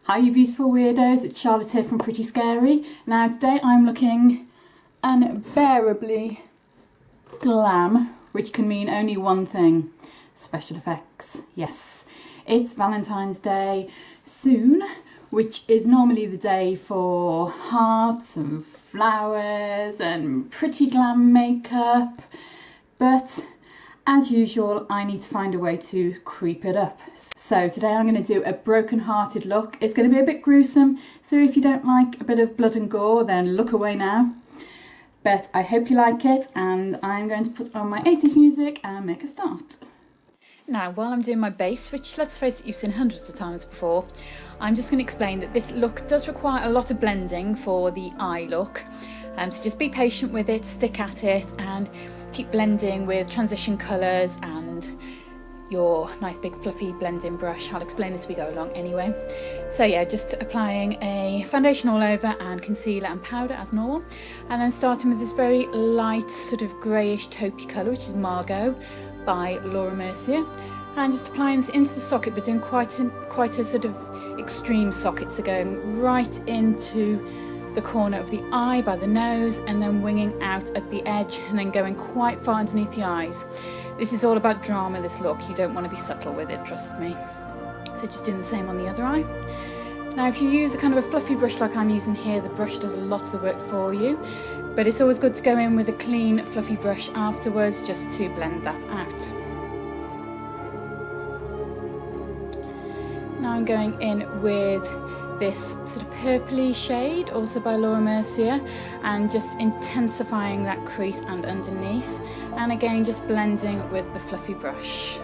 Hi you beautiful weirdos, it's Charlotte here from Pretty Scary. Now today I'm looking unbearably glam, which can mean only one thing: special effects. Yes, it's Valentine's Day soon, which is normally the day for hearts and flowers and pretty glam makeup, but as usual, I need to find a way to creep it up. So today I'm going to do a broken-hearted look. It's going to be a bit gruesome, so if you don't like a bit of blood and gore, then look away now. But I hope you like it, and I'm going to put on my 80s music and make a start. Now, while I'm doing my base, which let's face it, you've seen hundreds of times before, I'm just going to explain that this look does require a lot of blending for the eye look. So just be patient with it, stick at it, and keep blending with transition colours and your nice big fluffy blending brush. I'll explain as we go along anyway. So yeah, just applying a foundation all over and concealer and powder as normal, and then starting with this very light sort of greyish taupey colour, which is Margot by Laura Mercier, and just applying this into the socket, but doing quite a sort of extreme socket, so going right into the corner of the eye by the nose and then winging out at the edge and then going quite far underneath the eyes. This is all about drama, this look. You don't want to be subtle with it, trust me. So just doing the same on the other eye. Now if you use a kind of a fluffy brush like I'm using here, the brush does a lot of the work for you, but it's always good to go in with a clean fluffy brush afterwards just to blend that out. Now I'm going in with this sort of purpley shade, also by Laura Mercier, and just intensifying that crease and underneath, and again just blending with the fluffy brush.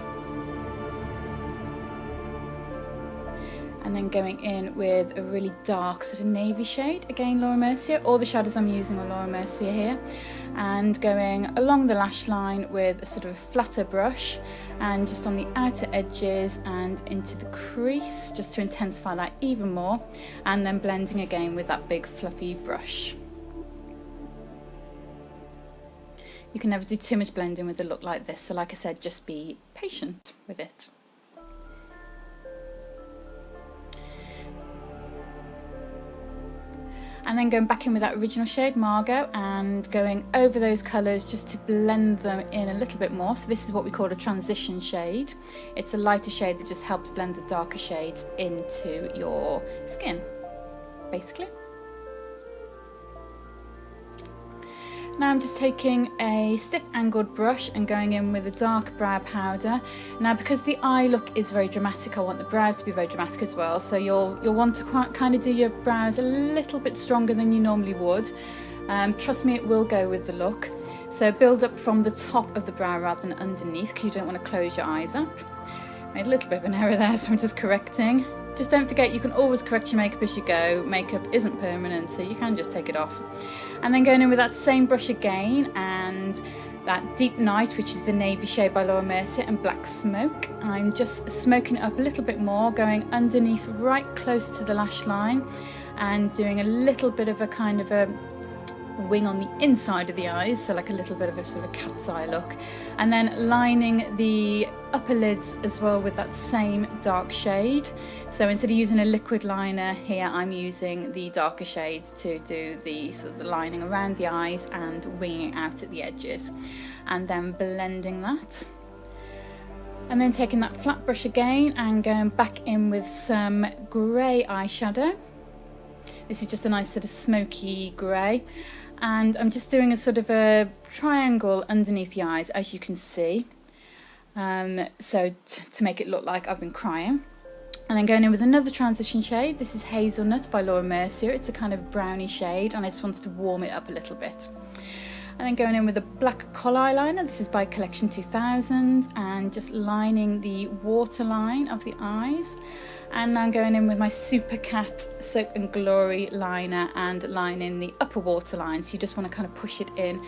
And then going in with a really dark sort of navy shade, again Laura Mercier. All the shadows I'm using are Laura Mercier here, and going along the lash line with a sort of flatter brush and just on the outer edges and into the crease, just to intensify that even more, and then blending again with that big fluffy brush. You can never do too much blending with a look like this, so like I said, just be patient with it. And then going back in with that original shade, Margot, and going over those colours just to blend them in a little bit more. So this is what we call a transition shade. It's a lighter shade that just helps blend the darker shades into your skin, basically. Now I'm just taking a stiff angled brush and going in with a dark brow powder. Now because the eye look is very dramatic, I want the brows to be very dramatic as well, so you'll want to kind of do your brows a little bit stronger than you normally would. Trust me, it will go with the look. So build up from the top of the brow rather than underneath, because you don't want to close your eyes up. Made a little bit of an error there, so I'm just correcting. Just don't forget, you can always correct your makeup as you go. Makeup isn't permanent, so you can just take it off. And then going in with that same brush again, and that Deep Night, which is the navy shade by Laura Mercier, and Black Smoke. And I'm just smoking it up a little bit more, going underneath right close to the lash line, and doing a little bit of a kind of a wing on the inside of the eyes, so like a little bit of a sort of cat's eye look, and then lining the upper lids as well with that same dark shade. So instead of using a liquid liner here, I'm using the darker shades to do the sort of the lining around the eyes and winging out at the edges, and then blending that. And then taking that flat brush again and going back in with some grey eyeshadow. This is just a nice sort of smoky grey, and I'm just doing a sort of a triangle underneath the eyes, as you can see, so to make it look like I've been crying. And then going in with another transition shade. This is Hazelnut by Laura Mercier. It's a kind of browny shade, and I just wanted to warm it up a little bit. And then going in with a black kohl eyeliner. This is by Collection 2000, and just lining the waterline of the eyes. And now I'm going in with my Super Cat Soap and Glory liner and lining the upper waterline. So you just want to kind of push it in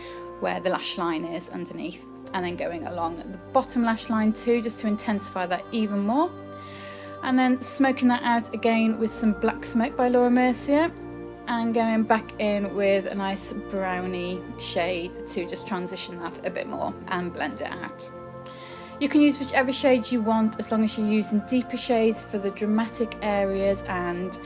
where the lash line is underneath. And then going along the bottom lash line too, just to intensify that even more. And then smoking that out again with some Black Smoke by Laura Mercier, and going back in with a nice browny shade to just transition that a bit more and blend it out. You can use whichever shades you want, as long as you're using deeper shades for the dramatic areas and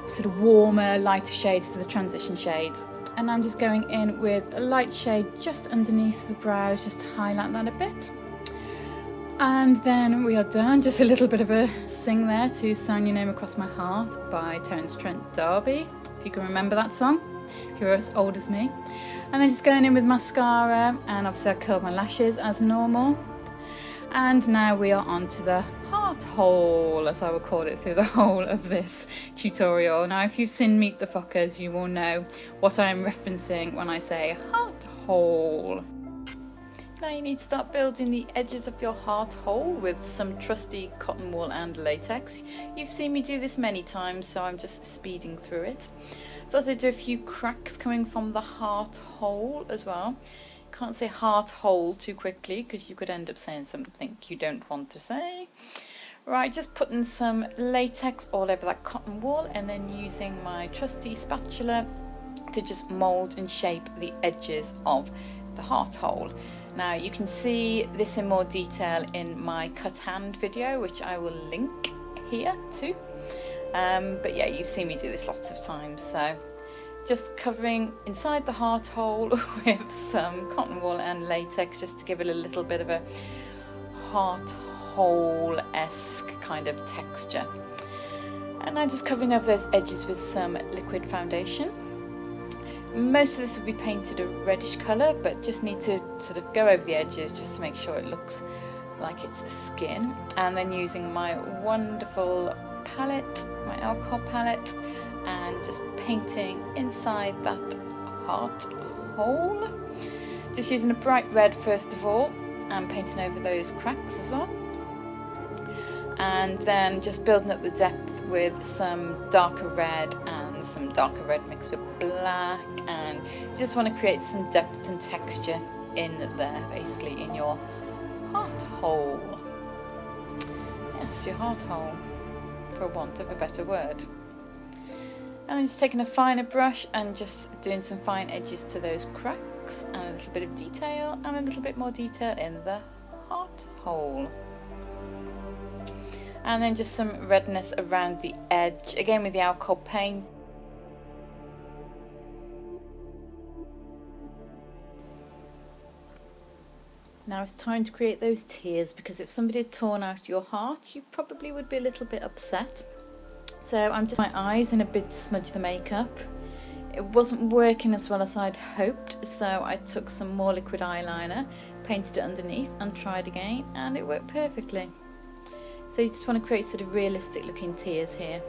sort of warmer, lighter shades for the transition shades. And I'm just going in with a light shade just underneath the brows, just to highlight that a bit. And then we are done. Just a little bit of a sing there to Sign Your Name Across My Heart by Terence Trent D'Arby, if you can remember that song, if you're as old as me. And then just going in with mascara, and obviously I curled my lashes as normal. And now we are on to the heart hole, as I will call it through the whole of this tutorial. Now if you've seen Meet the Fockers, you will know what I am referencing when I say heart hole. Now you need to start building the edges of your heart hole with some trusty cotton wool and latex. You've seen me do this many times, so I'm just speeding through it. Thought I'd do a few cracks coming from the heart hole as well. Can't say heart hole too quickly because you could end up saying something you don't want to say. Right, just putting some latex all over that cotton wool and then using my trusty spatula to just mould and shape the edges of the heart hole. Now you can see this in more detail in my cut hand video, which I will link here too. But yeah, you've seen me do this lots of times. So just covering inside the heart hole with some cotton wool and latex, just to give it a little bit of a heart hole-esque kind of texture. And I'm just covering over those edges with some liquid foundation. Most of this will be painted a reddish colour, but just need to sort of go over the edges just to make sure it looks like it's a skin. And then using my wonderful palette, my alcohol palette, and just painting inside that heart hole. Just using a bright red first of all, and painting over those cracks as well. And then just building up the depth with some darker red and some darker red mixed with black, and you just want to create some depth and texture in there, basically in your heart hole. Yes, your heart hole, for want of a better word. And then just taking a finer brush and just doing some fine edges to those cracks, and a little bit of detail and a little bit more detail in the heart hole. And then just some redness around the edge, again with the alcohol paint. Now it's time to create those tears, because if somebody had torn out your heart, you probably would be a little bit upset. So I'm just my eyes and a bit smudge the makeup. It wasn't working as well as I'd hoped, so I took some more liquid eyeliner, painted it underneath and tried again, and it worked perfectly. So you just want to create sort of realistic looking tears here.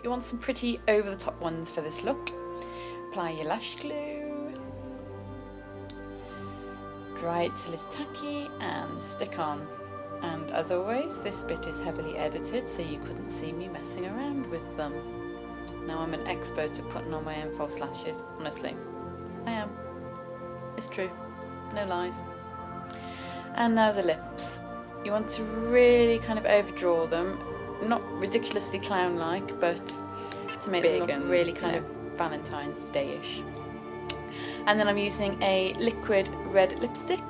You want some pretty over the top ones for this look. Apply your lash glue, dry it till it's tacky and stick on. And as always, this bit is heavily edited, so you couldn't see me messing around with them. Now I'm an expert at putting on my own false lashes, honestly. I am. It's true. No lies. And now the lips. You want to really kind of overdraw them, not ridiculously clown-like, but to make them look really kind of Valentine's Day-ish. And then I'm using a liquid red lipstick.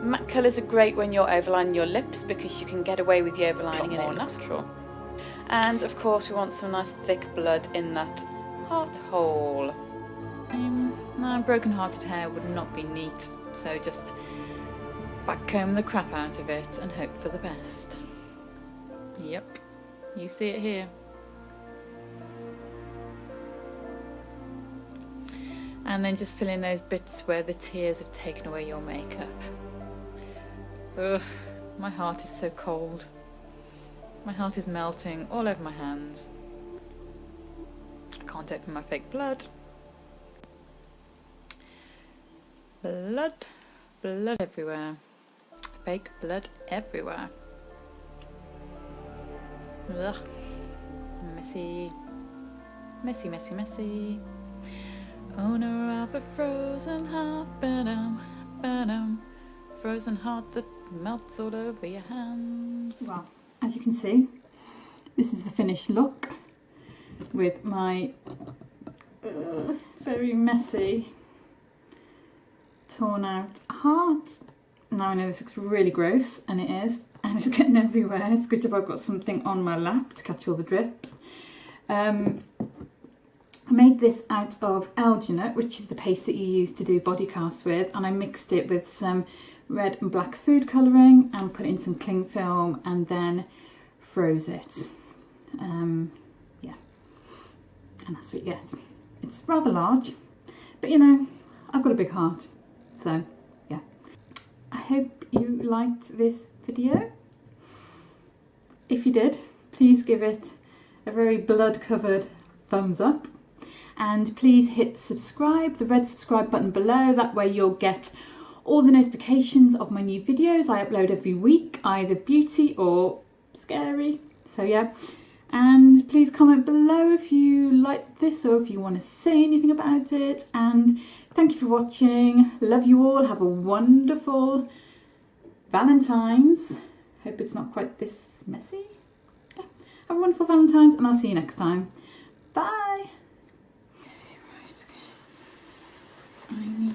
Matte colours are great when you're overlining your lips because you can get away with the overlining and it looks natural. And of course we want some nice thick blood in that heart hole. Now broken-hearted hair would not be neat, so just backcomb the crap out of it and hope for the best. Yep, you see it here. And then just fill in those bits where the tears have taken away your makeup. Ugh, my heart is so cold. My heart is melting all over my hands. I can't open my fake blood. Blood, blood everywhere. Fake blood everywhere. Ugh, messy. Messy, messy, messy. Owner of a frozen heart, ba-dum, ba-dum. Frozen heart that melts all over your hands. Well, as you can see, this is the finished look with my very messy torn out heart. Now I know this looks really gross, and it is, and it's getting everywhere. It's a good job I've got something on my lap to catch all the drips. I made this out of alginate, which is the paste that you use to do body casts with, and I mixed it with some red and black food colouring and put in some cling film and then froze it. Yeah, and that's what you get. It's rather large, but you know, I've got a big heart, so yeah. I hope you liked this video. If you did, please give it a very blood-covered thumbs up, and please hit subscribe, the red subscribe button below. That way you'll get all the notifications of my new videos I upload every week, either beauty or scary. So yeah, and please comment below if you like this or if you want to say anything about it. And thank you for watching. Love you all. Have a wonderful Valentines. Hope it's not quite this messy. Yeah. Have a wonderful Valentines, and I'll see you next time. Bye. Okay, right. I need